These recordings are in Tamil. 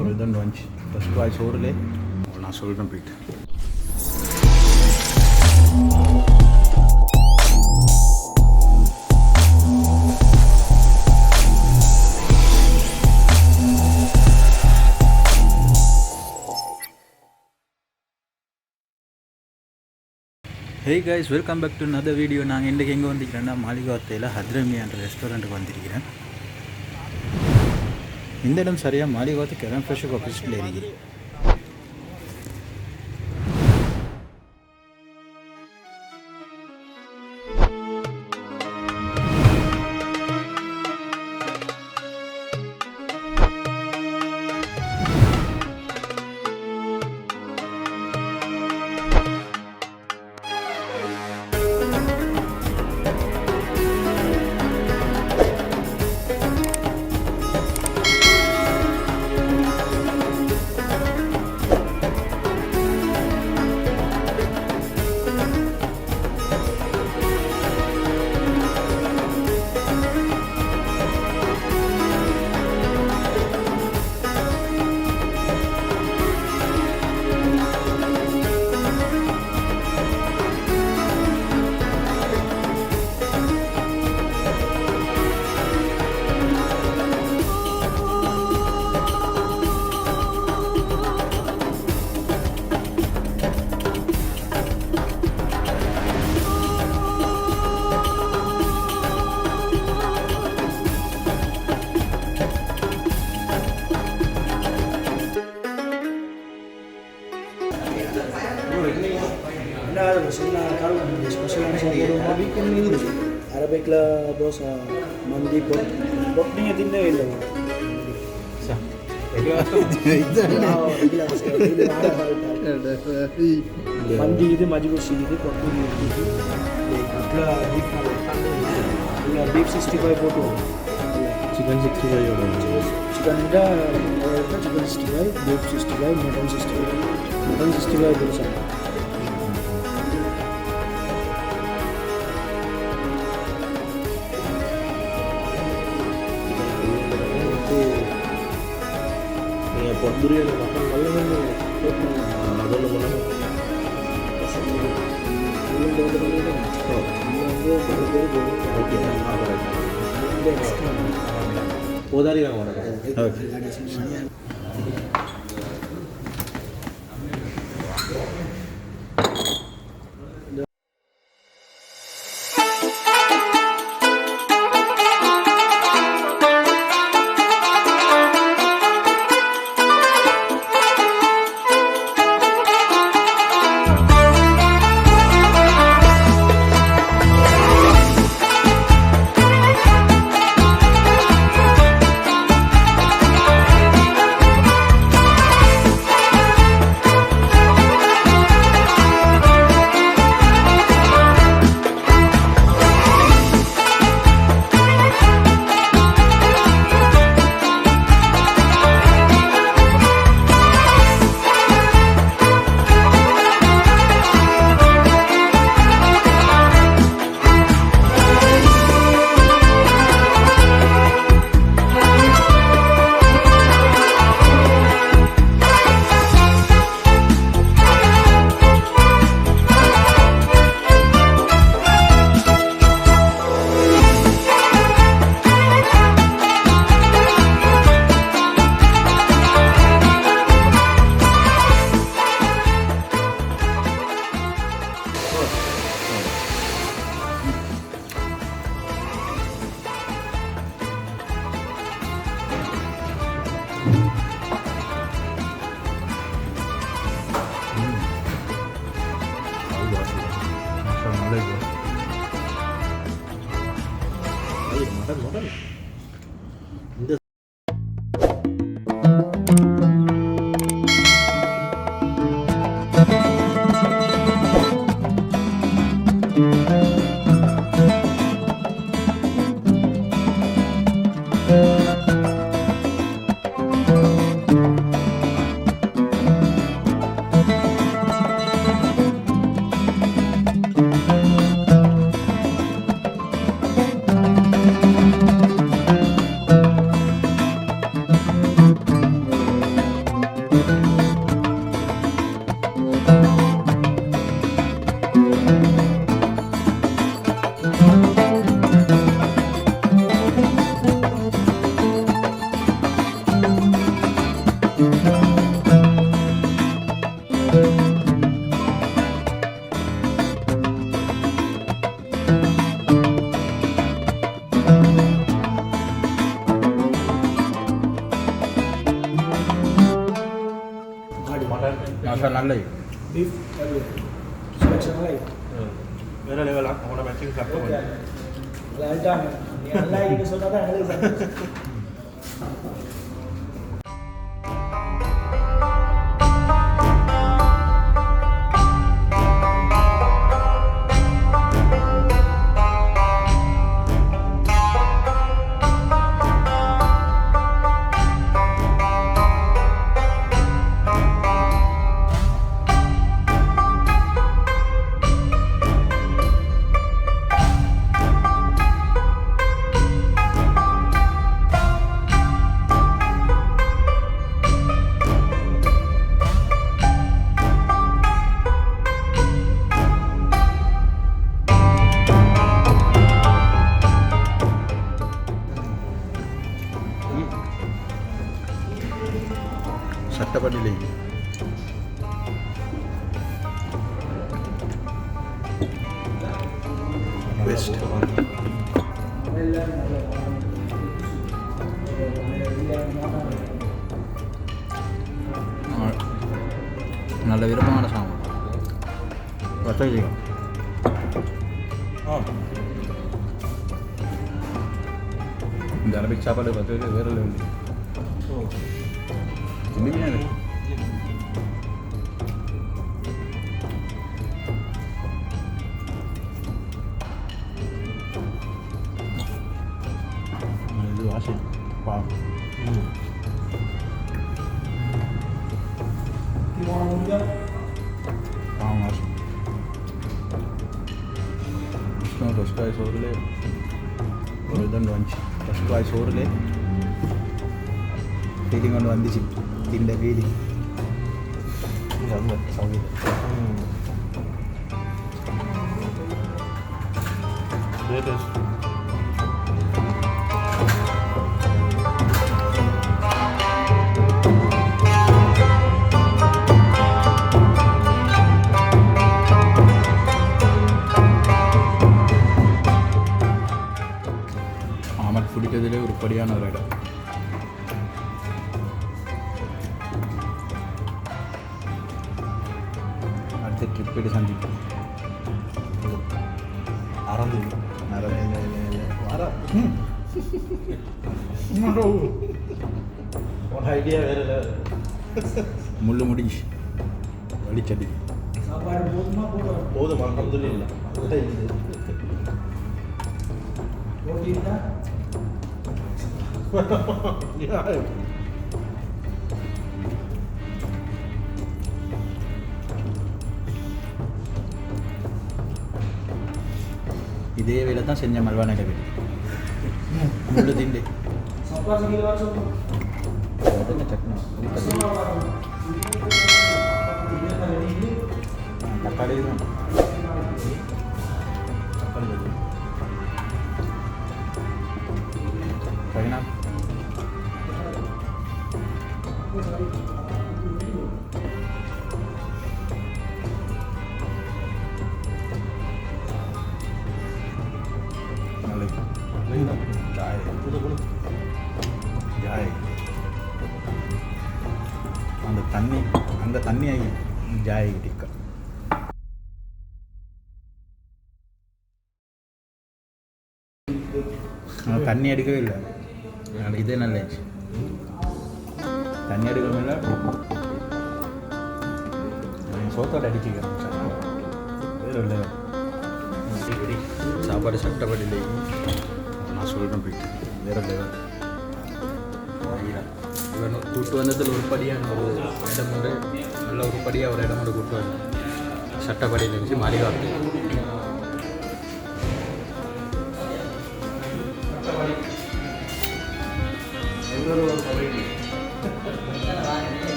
ஒரு இதுன்னு வந்துச்சு. ஃபஸ்ட் வாய்ஸ் ஓரலே நான் சொல்கிறேன் போயிட்டு. Hey guys, welcome back to another video. நாங்கள் இன்றைக்கி எங்கே வந்திருக்கிறேன்னா மாளிகாவத்தையில் ஹத்ரமியா என்ற ரெஸ்டாரண்ட்டுக்கு வந்திருக்கிறேன். இந்த இடம் சரியாக மாளிகாவத்து கிரம் ஃப்ரெஷ்ஷுக்கு ஆப்போசிட்டில் இருக்குது. Arabicla dosa mandi pot ni dinne illa mandi idu Majboos idu pot ni atla beef 65 photo chicken 65 oda chicken ida chicken 65 beef 65 mutton 65 dosa pot Biriyani makan malam ini ada mana Podari yang mana? Masala நல்ல பீஃப் செலெக்ஷன் வேறு லெவலாக அவங்களோட மேட்சிங் சாப்பிட்டு ஆகிட்டாங்க நீ நல்லா ஆகிட்டு சொன்னால் தான் எங்களுக்கு சட்டப்படியிலே பெஸ்ட். நல்ல விருப்பமான சாமான் வசதி. இந்த அரபிக் சாப்பாடு பார்த்து வேறு லெவல். பிரியாணி இது வாசி பாவம் பாவம் வாசி ஃபஸ்ட் வாய்ஸ் ஓரில் ஒரு இதான் வந்துச்சு. ஃபஸ்ட் வாய்ஸ் ஓரில் ஃபீலிங் ஒன்று வந்துச்சு. இந்த ஃபீலிங் ஆமாம் பிடிக்கிறதுலே ஒரு படியான ஒரு இடம். ட்ரிப் போய்ட்டு சந்திப்போம். ஐடியா வேறு முள்ளு முடிஞ்சு வலிச்சடி போதும் அல்ஹம்துலில்லாஹ். இதே வேலை தான் செஞ்ச மல்வான வீடு முள்ளு திண்டு தக்காளி தான் சரிண்ணா. அந்த தண்ணி ஆகி ஜாய் டிக்கா தண்ணி எடுக்கவே இல்லை. எனக்கு இதே நல்லா இருந்துச்சு. தண்ணி எடுக்கவே இல்லை. சோத்தோட அடிச்சுக்கிறேன். வேறு இல்லை சாப்பாடு சட்டப்படி இல்லை. நான் சொல்கிறேன் போயிட்டு வேறு லெவல். இவன் கூட்டு வந்ததில் ஒரு படியான ஒரு இடம் உண்டு. நல்ல ஒரு படியாக ஒரு இடம் கொண்டு கூட்டு வந்து சட்டப்படியில் இருந்துச்சு மாளிகாத்து.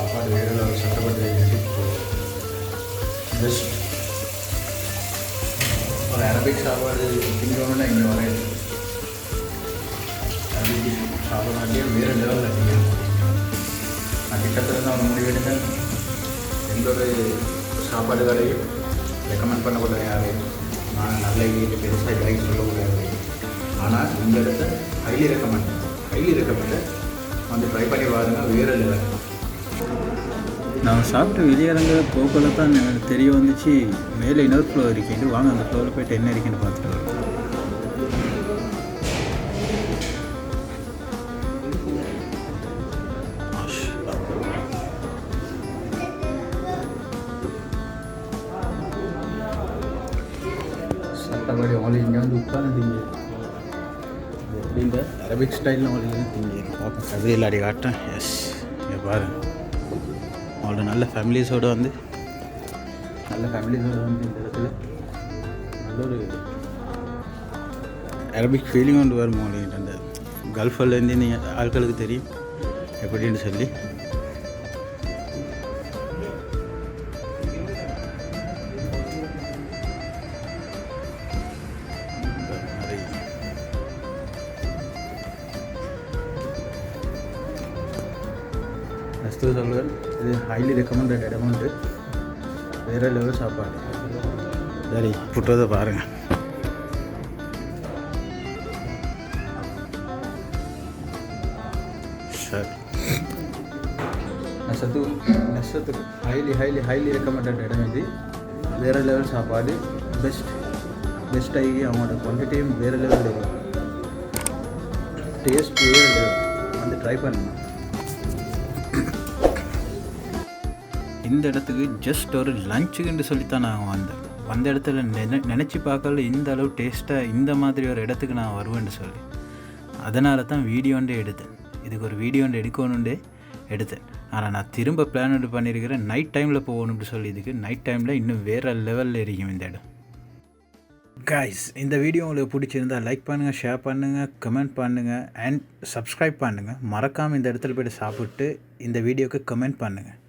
சாப்பாடு வேறு சட்டப்பட்டு இருந்துச்சு. பெஸ்ட் ஒரு அரபிக் சாப்பாடு திங்கணும்னா இங்கே வரேன். அரபிக் சாப்பாடு வேறு லெவலில் நீங்கள் நான் கிட்டத்தட்ட தான் ஒரு முடிவு எடுத்தேன். எந்த ஒரு சாப்பாடு கடையும் ரெக்கமெண்ட் பண்ணக்கூட யாரையும் நான் நல்ல வீட்டு பெருசாக இறங்கி சொல்லக்கூடாது. ஆனால் இந்த இடத்த ஹைலி ரெக்கமெண்ட் வந்து ட்ரை பண்ணி பாருங்க. வேறு லெவல். நான் சாப்பிட்டு வெளியிறங்க போக்குள்ள தான் எனக்கு தெரிய வந்துச்சு மேலே இன்னொரு ஃப்ளோர் இருக்கேன். வாங்க அந்த ஃப்ளோரில் போய்ட்டு என்ன இருக்குன்னு பார்த்துட்டு வரோம். சட்டப்படி அவங்களுக்கு இங்கே வந்து உட்காந்துங்க எப்படின்ற அரபிக் ஸ்டைலில் அவங்களுக்கு திங்க பார்ப்போம் கபடி விளையாடி காட்டேன். எஸ் இங்கே பாருங்க அவங்களோட நல்ல ஃபேமிலிஸோடு வந்து இந்த இடத்துல நல்ல ஒரு அரபிக் ஃபீலிங் கொண்டு வரும். அவங்கள்ட்ட அந்த கல்ஃப்லேருந்து நீங்கள் ஆட்களுக்கு தெரியும் எப்படின்னு சொல்லி. நெக்ஸ்ட்டு சொல்லுவேன், இது ஹைலி ரெக்கமெண்டட் இடமுண்டு. வேறு லெவல் சாப்பாடு. சரி புட்டதை பாருங்கள். சரி நெக்ஸ்ட்டு ஹைலி ரெக்கமெண்டட் இடம் இது. வேறு லெவல் சாப்பாடு. பெஸ்ட் ஆகி அவங்களோட குவான்டிட்டியும் வேறு லெவல் இருக்கும். டேஸ்ட் வேறு லெவல். வந்து ட்ரை பண்ணுங்க. இந்த இடத்துக்கு ஜஸ்ட் ஒரு லஞ்சுக்குன்னு சொல்லித்தான் நான் வந்த இடத்துல நினச்சி பார்க்கல இந்த அளவு டேஸ்ட்டாக இந்த மாதிரி ஒரு இடத்துக்கு நான் வருவேன்னு சொல்லி. அதனால தான் வீடியோண்டே எடுத்தேன். இதுக்கு ஒரு வீடியோண்டு எடுக்கணுண்டே எடுத்தேன். ஆனால் நான் திரும்ப பிளான் பண்ணியிருக்கிறேன் நைட் டைமில் போகணும்னு சொல்லி. இதுக்கு நைட் டைமில் இன்னும் வேறு லெவலில் இருக்கும் இந்த இடம். கைஸ், இந்த வீடியோ உங்களுக்கு பிடிச்சிருந்தால் லைக் பண்ணுங்கள், ஷேர் பண்ணுங்கள், கமெண்ட் பண்ணுங்கள் அண்ட் சப்ஸ்கிரைப் பண்ணுங்கள். மறக்காமல் இந்த இடத்துல போய்ட்டு சாப்பிட்டு இந்த வீடியோவுக்கு கமெண்ட் பண்ணுங்கள்.